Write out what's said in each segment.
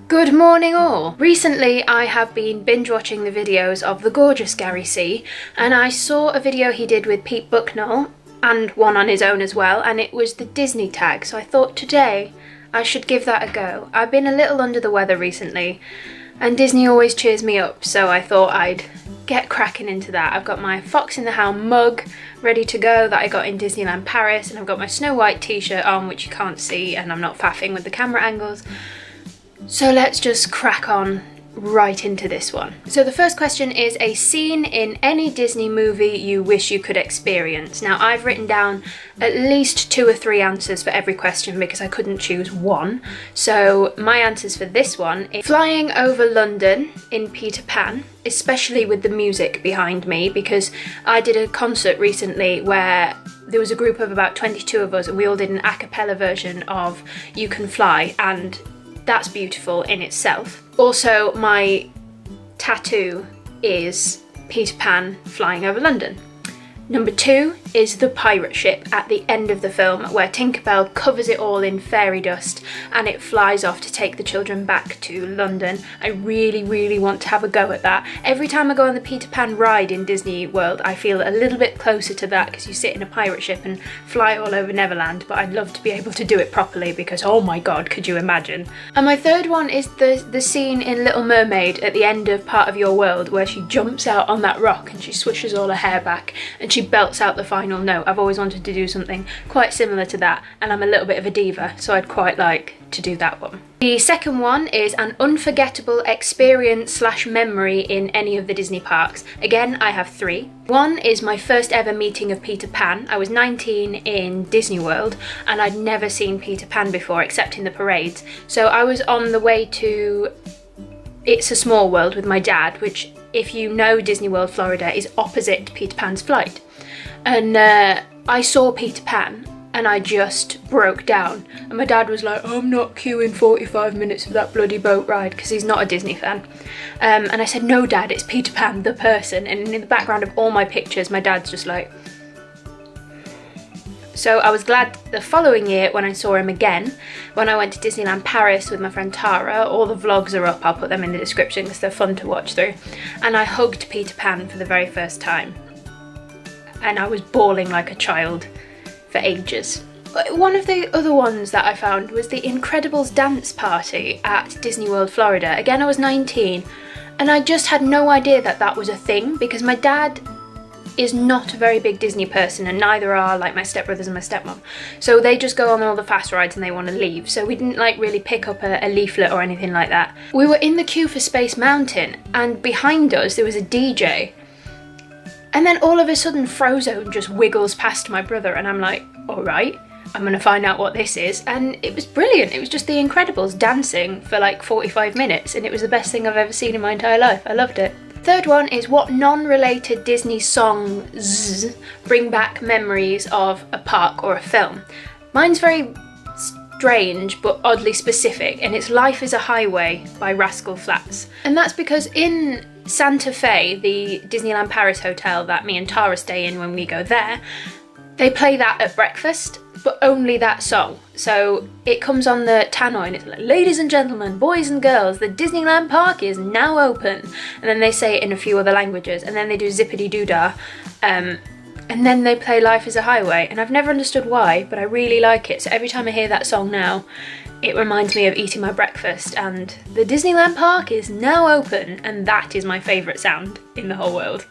Good morning all! Recently I have been binge watching the videos of the gorgeous Gary C, and I saw a video he did with Pete Bucknell and one on his own as well, and it was the Disney tag, so I thought today I should give that a go. I've been a little under the weather recently and Disney always cheers me up, so I thought I'd get cracking into that. I've got my Fox in the Hound mug ready to go that I got in Disneyland Paris, and I've got my Snow White t-shirt on, which you can't see, and I'm not faffing with the camera angles. So let's just crack on right into this one. So the first question is a scene in any Disney movie you wish you could experience. Now I've written down at least 2 or 3 answers for every question because I couldn't choose one. So my answers for this one is flying over London in Peter Pan, especially with the music behind me, because I did a concert recently where there was a group of about 22 of us and we all did an a cappella version of You Can Fly, and that's beautiful in itself. Also, my tattoo is Peter Pan flying over London. Number 2 is the pirate ship at the end of the film where Tinkerbell covers it all in fairy dust and it flies off to take the children back to London. I really want to have a go at that. Every time I go on the Peter Pan ride in Disney World, I feel a little bit closer to that because you sit in a pirate ship and fly all over Neverland, but I'd love to be able to do it properly because oh my god, could you imagine? And my third one is the scene in Little Mermaid at the end of Part of Your World where she jumps out on that rock and she swishes all her hair back and she belts out the final note. I've always wanted to do something quite similar to that, and I'm a little bit of a diva, so I'd quite like to do that one. The second one is an unforgettable experience / memory in any of the Disney parks. Again, I have 3. One is my first ever meeting of Peter Pan. I was 19 in Disney World and I'd never seen Peter Pan before except in the parades. So I was on the way to It's a Small World with my dad, which, if you know Disney World Florida, is opposite Peter Pan's flight. And I saw Peter Pan and I just broke down. And my dad was like, I'm not queuing 45 minutes for that bloody boat ride, because he's not a Disney fan. And I said, no dad, it's Peter Pan, the person. And in the background of all my pictures, my dad's just like... So I was glad the following year when I saw him again, when I went to Disneyland Paris with my friend Tara. All the vlogs are up, I'll put them in the description because they're fun to watch through. And I hugged Peter Pan for the very first time. And I was bawling like a child for ages. One of the other ones that I found was the Incredibles dance party at Disney World Florida. Again, I was 19 and I just had no idea that that was a thing because my dad is not a very big Disney person, and neither are like my stepbrothers and my stepmom. So they just go on all the fast rides and they want to leave. So we didn't like really pick up a leaflet or anything like that. We were in the queue for Space Mountain and behind us there was a DJ. And then all of a sudden Frozone just wiggles past my brother and I'm like, all right, I'm gonna find out what this is. And it was brilliant. It was just the Incredibles dancing for like 45 minutes and it was the best thing I've ever seen in my entire life. I loved it. Third one is what non-related Disney songs bring back memories of a park or a film. Mine's very strange but oddly specific, and it's Life is a Highway by Rascal Flatts. And that's because in Santa Fe, the Disneyland Paris hotel that me and Tara stay in when we go there, they play that at breakfast, but only that song. So it comes on the tannoy and it's like, ladies and gentlemen, boys and girls, the Disneyland park is now open. And then they say it in a few other languages, and then they do Zippity Doo Dah. And then they play Life is a Highway, and I've never understood why, but I really like it. So every time I hear that song now, it reminds me of eating my breakfast and the Disneyland park is now open, and that is my favourite sound in the whole world.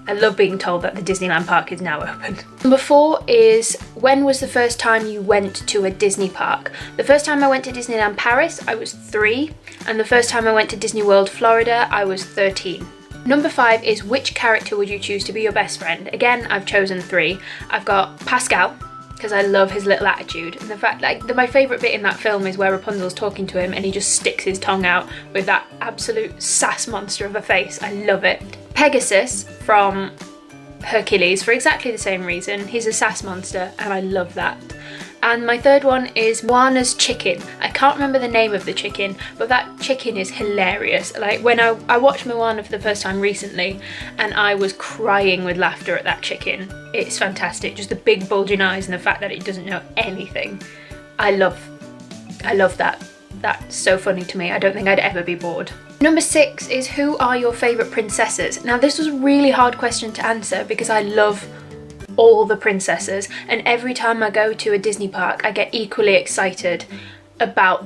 I love being told that the Disneyland park is now open. Number 4 is, when was the first time you went to a Disney park? The first time I went to Disneyland Paris, I was 3, and the first time I went to Disney World Florida, I was 13. Number 5 is, which character would you choose to be your best friend? Again, I've chosen 3. I've got Pascal, because I love his little attitude, and the fact, like, my favourite bit in that film is where Rapunzel's talking to him and he just sticks his tongue out with that absolute sass monster of a face. I love it. Pegasus from Hercules, for exactly the same reason. He's a sass monster and I love that. And my third one is Moana's chicken. I can't remember the name of the chicken, but that chicken is hilarious. Like, when I watched Moana for the first time recently and I was crying with laughter at that chicken. It's fantastic. Just the big bulging eyes and the fact that it doesn't know anything. I love that That's so funny to me. I don't think I'd ever be bored. Number 6 is, who are your favourite princesses? Now this was a really hard question to answer because I love all the princesses, and every time I go to a Disney park I get equally excited about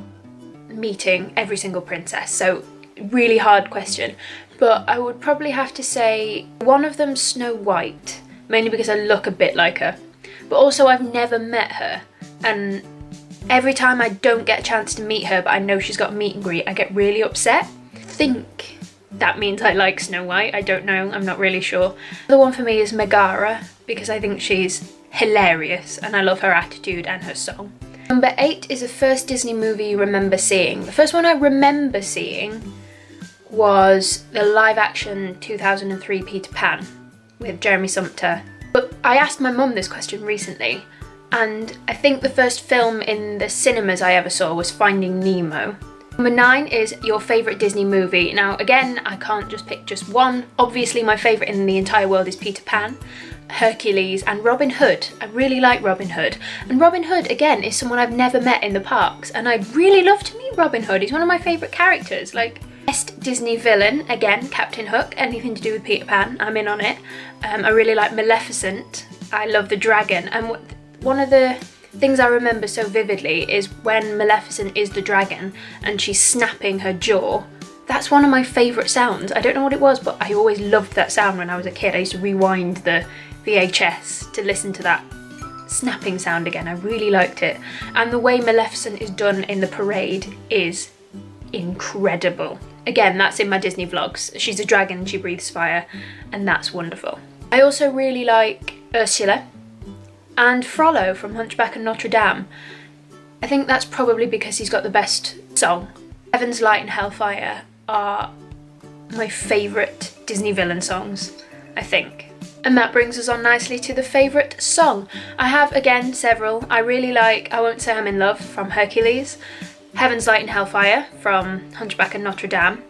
meeting every single princess. So really hard question, but I would probably have to say one of them's Snow White, mainly because I look a bit like her, but also I've never met her, and every time I don't get a chance to meet her but I know she's got a meet and greet, I get really upset. I think that means I like Snow White, I don't know, I'm not really sure. The one for me is Megara, because I think she's hilarious and I love her attitude and her song. Number 8 is the first Disney movie you remember seeing. The first one I remember seeing was the live action 2003 Peter Pan with Jeremy Sumpter. But I asked my mum this question recently, and I think the first film in the cinemas I ever saw was Finding Nemo. Number 9 is your favourite Disney movie. Now again, I can't just pick just one. Obviously my favourite in the entire world is Peter Pan, Hercules and Robin Hood. I really like Robin Hood. And Robin Hood, again, is someone I've never met in the parks, and I'd really love to meet Robin Hood. He's one of my favourite characters. Like, best Disney villain, again, Captain Hook. Anything to do with Peter Pan, I'm in on it. I really like Maleficent. I love the dragon. And one of the things I remember so vividly is when Maleficent is the dragon and she's snapping her jaw. That's one of my favourite sounds. I don't know what it was, but I always loved that sound when I was a kid. I used to rewind the VHS to listen to that snapping sound again. I really liked it. And the way Maleficent is done in the parade is incredible. Again, that's in my Disney vlogs. She's a dragon and she breathes fire, and that's wonderful. I also really like Ursula and Frollo from Hunchback of Notre Dame. I think that's probably because he's got the best song. Heaven's Light and Hellfire are my favourite Disney villain songs, I think. And that brings us on nicely to the favourite song. I have, again, several. I really like I Won't Say I'm in Love from Hercules, Heaven's Light and Hellfire from Hunchback of Notre Dame,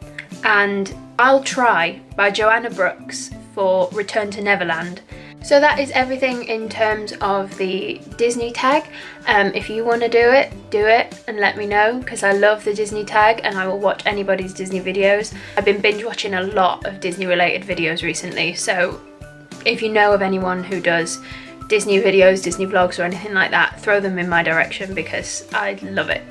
and I'll Try by Joanna Brooks for Return to Neverland. So that is everything in terms of the Disney tag. If you want to do it and let me know, because I love the Disney tag and I will watch anybody's Disney videos. I've been binge watching a lot of Disney related videos recently, so if you know of anyone who does Disney videos, Disney vlogs or anything like that, throw them in my direction because I love it.